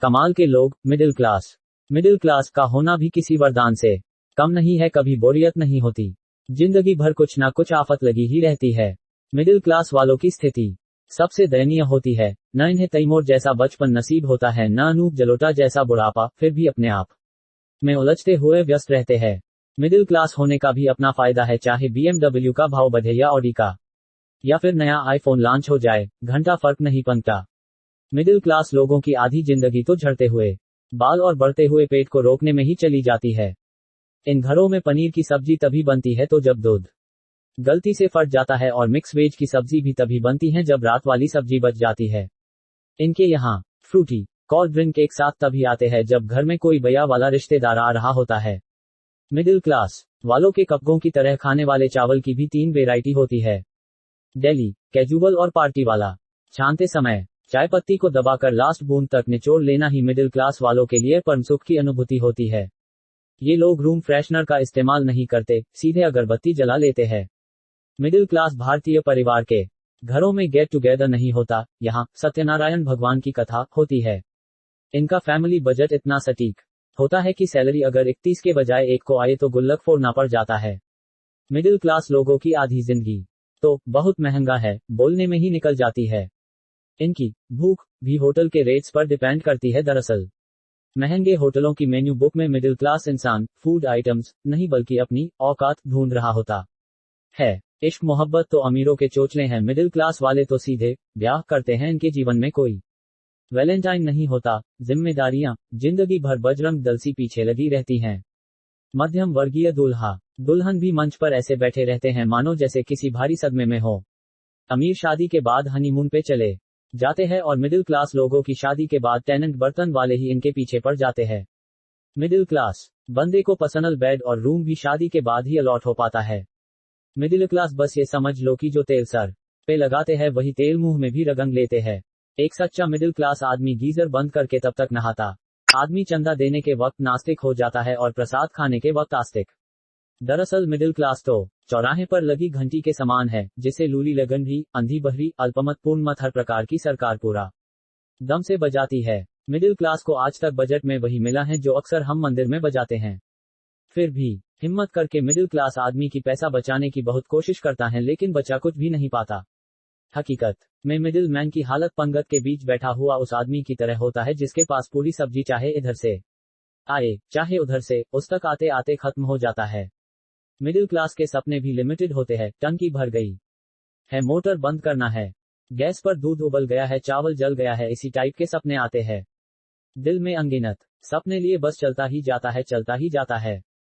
कमाल के लोग, मिडिल क्लास। मिडिल क्लास का होना भी किसी वरदान से कम नहीं है। कभी बोरियत नहीं होती, जिंदगी भर कुछ ना कुछ आफत लगी ही रहती है। मिडिल क्लास वालों की स्थिति सबसे दयनीय होती है। न इन्हें तैमूर जैसा बचपन नसीब होता है, न अनूप जलोटा जैसा बुढ़ापा, फिर भी अपने आप में उलझते हुए व्यस्त रहते हैं। मिडिल क्लास होने का भी अपना फायदा है, चाहे BMW का भाव बढ़े या ऑडी का, या फिर नया आईफोन लॉन्च हो जाए, घंटा फर्क नहीं पड़ता। मिडिल क्लास लोगों की आधी जिंदगी तो झड़ते हुए बाल और बढ़ते हुए पेट को रोकने में ही चली जाती है। इन घरों में पनीर की सब्जी तभी बनती है तो जब दूध गलती से फट जाता है, और मिक्स वेज की सब्जी भी तभी बनती है जब रात वाली सब्जी बच जाती है। इनके यहाँ फ्रूटी कोल्ड ड्रिंक एक साथ तभी आते हैं जब घर में कोई बया वाला रिश्तेदार आ रहा होता है। मिडिल क्लास वालों के कपड़ों की तरह खाने वाले चावल की भी 3 वैरायटी होती है, डेली, कैजुअल और पार्टी वाला। छानते समय चाय पत्ती को दबाकर लास्ट बूंद तक निचोड़ लेना ही मिडिल क्लास वालों के लिए परम सुख की अनुभूति होती है। ये लोग रूम फ्रेशनर का इस्तेमाल नहीं करते, सीधे अगरबत्ती जला लेते हैं। मिडिल क्लास भारतीय परिवार के घरों में गेट टुगेदर नहीं होता, यहाँ सत्यनारायण भगवान की कथा होती है। इनका फैमिली बजट इतना सटीक होता है कि सैलरी अगर 31 के बजाय 1 को आए तो गुल्लक फोड़ना पड़ जाता है। मिडिल क्लास लोगों की आधी जिंदगी तो बहुत महंगा है बोलने में ही निकल जाती है। इनकी भूख भी होटल के रेट्स पर डिपेंड करती है। दरअसल महंगे होटलों की मेन्यू बुक में मिडिल क्लास इंसान फूड आइटम्स नहीं बल्कि अपनी औकात ढूंढ रहा होता है। इश्क मोहब्बत तो अमीरों के चोचले हैं, मिडिल क्लास वाले तो सीधे ब्याह करते हैं। इनके जीवन में कोई वैलेंटाइन नहीं होता, जिम्मेदारियां जिंदगी भर बजरंग दल सी पीछे लगी रहती हैं। मध्यम वर्गीय दूल्हा दुल्हन भी मंच पर ऐसे बैठे रहते हैं मानो जैसे किसी भारी सदमे में हो। अमीर शादी के बाद हनीमून पे चले जाते हैं और मिडिल क्लास लोगों की शादी के बाद टेनेंट बर्तन वाले ही इनके पीछे पड़ जाते हैं। मिडिल क्लास बंदे को पर्सनल बेड और रूम भी शादी के बाद ही अलॉट हो पाता है। मिडिल क्लास बस ये समझ लो कि जो तेल सर पे लगाते हैं वही तेल मुंह में भी रगड़ लेते हैं। एक सच्चा मिडिल क्लास आदमी गीजर बंद करके तब तक नहाता आदमी चंदा देने के वक्त नास्तिक हो जाता है और प्रसाद खाने के वक्त आस्तिक। दरअसल मिडिल क्लास तो चौराहे पर लगी घंटी के समान है, जिसे लूली लगन भी, अंधी बहरी, अल्पमत पूर्ण मत हर प्रकार की सरकार पूरा दम से बजाती है। मिडिल क्लास को आज तक बजट में वही मिला है जो अक्सर हम मंदिर में बजाते हैं। फिर भी हिम्मत करके मिडिल क्लास आदमी की पैसा बचाने की बहुत कोशिश करता है, लेकिन बचा कुछ भी नहीं पाता। हकीकत में मिडिल मैन की हालत पंगत के बीच बैठा हुआ उस आदमी की तरह होता है जिसके पास पूरी सब्जी चाहे इधर से आए चाहे उधर से, उस तक आते आते खत्म हो जाता है। मिडिल क्लास के सपने भी लिमिटेड होते हैं। टंकी भर गई है, मोटर बंद करना है, गैस पर दूध उबल गया है, चावल जल गया है, इसी टाइप के सपने आते हैं। दिल में अनगिनत सपने लिए बस चलता ही जाता है, चलता ही जाता है।